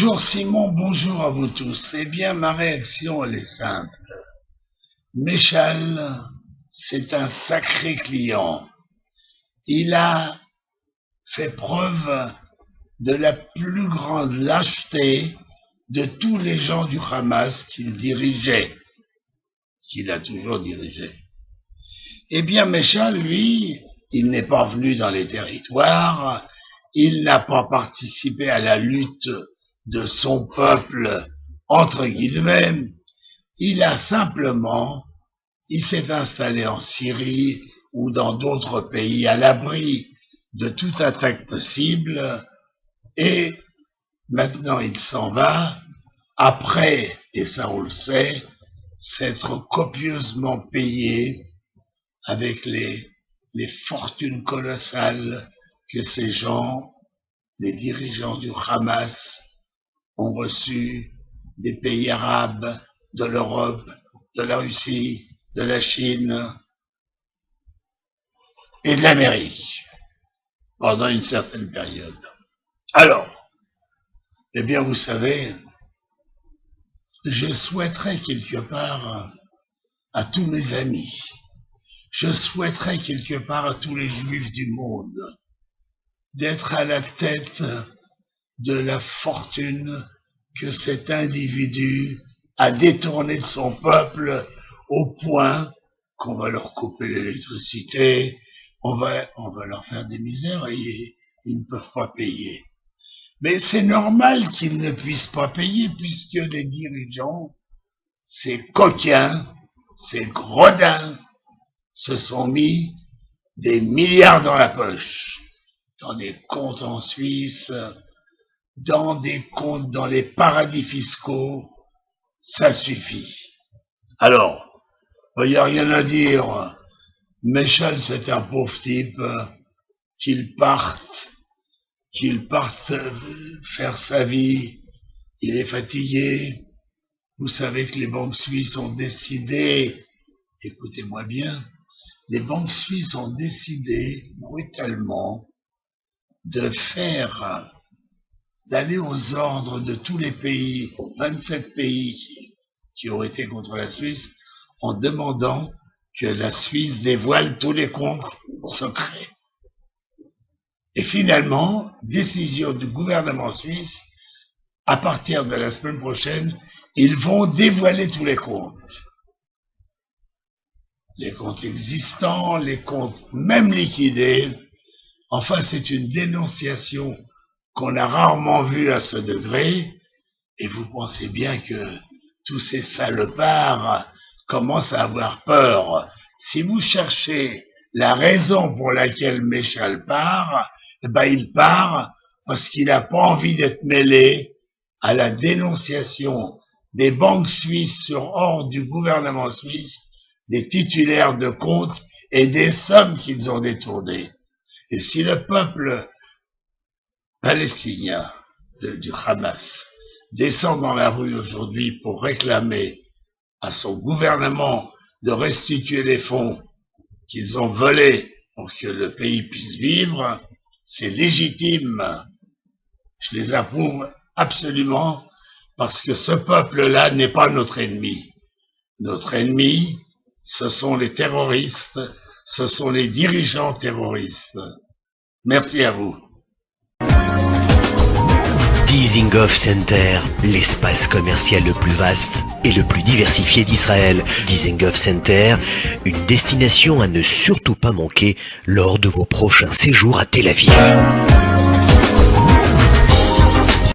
Bonjour Simon, bonjour à vous tous. Eh bien, ma réaction, elle est simple. Méchal, c'est un sacré client. Il a fait preuve de la plus grande lâcheté de tous les gens du Hamas qu'il dirigeait, qu'il a toujours dirigé. Eh bien, Méchal, lui, il n'est pas venu dans les territoires, il n'a pas participé à la lutte de son peuple, entre guillemets. Il s'est installé en Syrie ou dans d'autres pays à l'abri de toute attaque possible, et maintenant il s'en va, après, et ça on le sait, s'être copieusement payé avec les fortunes colossales que ces gens, les dirigeants du Hamas, ont reçues des pays arabes, de l'Europe, de la Russie, de la Chine et de l'Amérique pendant une certaine période. Alors, eh bien vous savez, je souhaiterais quelque part à tous mes amis, je souhaiterais quelque part à tous les juifs du monde d'être à la tête de la fortune que cet individu a détourné de son peuple au point qu'on va leur couper l'électricité, on va leur faire des misères et ils ne peuvent pas payer. Mais c'est normal qu'ils ne puissent pas payer puisque les dirigeants, ces coquins, ces gredins, se sont mis des milliards dans la poche, dans des comptes en Suisse, dans des comptes dans les paradis fiscaux, ça suffit. Alors, il n'y a rien à dire. Méchal, c'est un pauvre type, qu'il parte faire sa vie, il est fatigué. Vous savez que les banques suisses ont décidé, écoutez-moi bien, les banques suisses ont décidé brutalement d'aller aux ordres de tous les pays, 27 pays qui ont été contre la Suisse, en demandant que la Suisse dévoile tous les comptes secrets. Et finalement, décision du gouvernement suisse, à partir de la semaine prochaine, ils vont dévoiler tous les comptes. Les comptes existants, les comptes même liquidés. Enfin, c'est une dénonciation qu'on a rarement vue à ce degré, et vous pensez bien que tous ces salopards commencent à avoir peur. Si vous cherchez la raison pour laquelle Méchal part, il part parce qu'il n'a pas envie d'être mêlé à la dénonciation des banques suisses sur ordre du gouvernement suisse, des titulaires de comptes et des sommes qu'ils ont détournées. Et si le peuple palestinien du Hamas descend dans la rue aujourd'hui pour réclamer à son gouvernement de restituer les fonds qu'ils ont volés pour que le pays puisse vivre, c'est légitime. Je les approuve absolument parce que ce peuple-là n'est pas notre ennemi. Notre ennemi, ce sont les terroristes, ce sont les dirigeants terroristes. Merci à vous. Dizengoff Center, l'espace commercial le plus vaste et le plus diversifié d'Israël. Dizengoff Center, une destination à ne surtout pas manquer lors de vos prochains séjours à Tel Aviv.